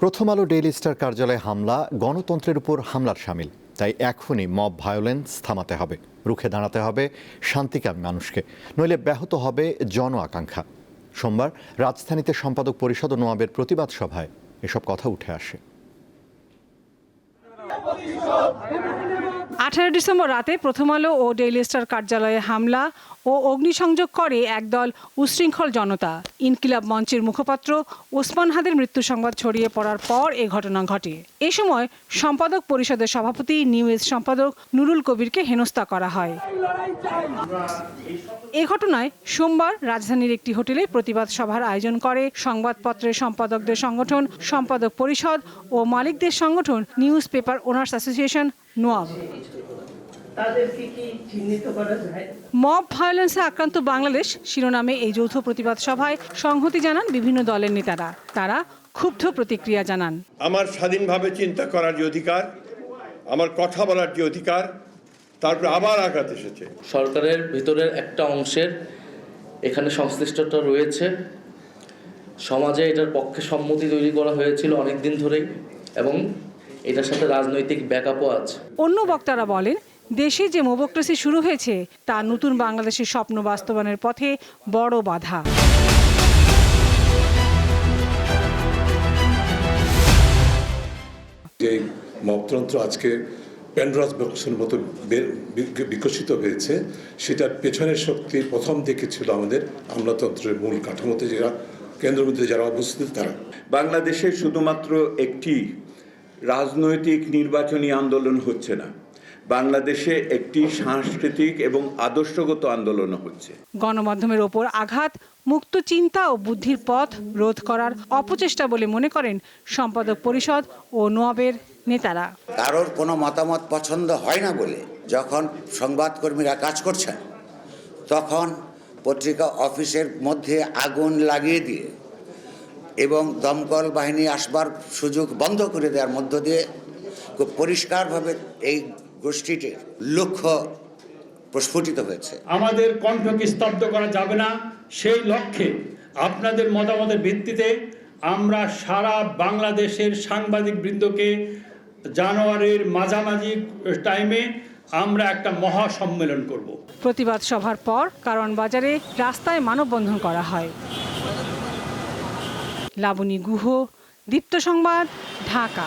প্রথম আলো daily star কার্যালয়ে হামলা গণতন্ত্রের উপর হামলার শামিল। তাই এখনই মব ভায়োলেন্স থামাতে হবে, রুখে দাঁড়াতে হবে শান্তিকামী মানুষকে, নইলে ব্যাহত হবে জন আকাঙ্ক্ষা। সোমবার রাজধানীতে সম্পাদক পরিষদ ও নোয়াবের প্রতিবাদ সভায় এসব কথা উঠে আসে। 18 ডিসেম্বর রাতে প্রথম আলো ও ডেইলি স্টার কার্যালয়ে হামলা ও অগ্নিসংযোগ করে একদল উশৃঙ্খল জনতা। ইনকিলাব মঞ্চের মুখপাত্র ওসমান হাদির মৃত্যু সংবাদ ছড়িয়ে পড়ার পর এ ঘটনা ঘটে। এ সময় সম্পাদক পরিষদের সভাপতি নিউজ সম্পাদক নুরুল কবিরকে হেনস্থা করা হয়। এ ঘটনায় সোমবার রাজধানীর একটি হোটেলে প্রতিবাদ সভার আয়োজন করে সংবাদপত্রের সম্পাদকদের সংগঠন সম্পাদক পরিষদ ও মালিকদের সংগঠন news paper owners association NOAB. Mob ভায়োলেন্সে আক্রান্ত বাংলাদেশ শিরোনামে এই যৌথ প্রতিবাদ সভায় সংহতি জানান বিভিন্ন দলের নেতারা। তারা ক্ষুব্ধ প্রতিক্রিয়া জানান। আমার স্বাধীনভাবে চিন্তা করার যে অধিকার, আমার কথা বলার যে অধিকার, তারপর আবার আঘাত এসেছে। সরকারের ভিতরের একটা অংশের এখানে সংশ্লিষ্টতা রয়েছে। সমাজে এটার পক্ষে সম্মতি তৈরি করা হয়েছিল অনেকদিন ধরেই এবং এটার সাথে রাজনৈতিক ব্যাকআপও আছে। অন্য বক্তারা বলেন, দেশে যে মোবোক্রেসি শুরু হয়েছে তা নতুন বাংলাদেশের স্বপ্ন বাস্তবায়নের পথে বড় বাধা। যে মবতন্ত্র আজকে প্যান্ডরাস বক্সের মতো বিকশিত হয়েছে, সেটার পেছনের শক্তি প্রথম দিকে ছিল আমাদের আমলাতন্ত্রের মূল কাঠামোতে যারা কেন্দ্রবিন্দুতে যারা অবস্থিত তারা। বাংলাদেশে শুধুমাত্র একটি রাজনৈতিক নির্বাচনী আন্দোলন হচ্ছে না, বাংলাদেশে একটি সাংস্কৃতিক এবং আদর্শগত আন্দোলন হচ্ছে। গণমাধ্যমের ওপর আঘাত মুক্ত চিন্তা ও বুদ্ধির পথ রোধ করার অপচেষ্টা বলে মনে করেন সম্পাদক পরিষদ ও নোয়াবের নেতারা। কারোর কোনো মতামত পছন্দ হয় না বলে যখন সংবাদকর্মীরা কাজ করছেন, তখন পত্রিকা অফিসের মধ্যে আগুন লাগিয়ে দিয়ে এবং দমকল বাহিনী আসবার সুযোগ বন্ধ করে দেওয়ার মধ্য দিয়ে খুব পরিষ্কারভাবে এই গোষ্ঠীটির লক্ষ্য প্রস্ফুটিত হয়েছে। আমাদের কণ্ঠকে স্তব্ধ করা যাবে না, সেই লক্ষ্যে আপনাদের মতামতের ভিত্তিতে আমরা সারা বাংলাদেশের সাংবাদিক বৃন্দকে জানুয়ারির মাঝামাঝি টাইমে আমরা একটা মহা সম্মেলন করব। প্রতিবাদ সভার পর কারণ বাজারে রাস্তায় মানববন্ধন করা হয়। লাবণী গুহ, দীপ্ত সংবাদ, ঢাকা।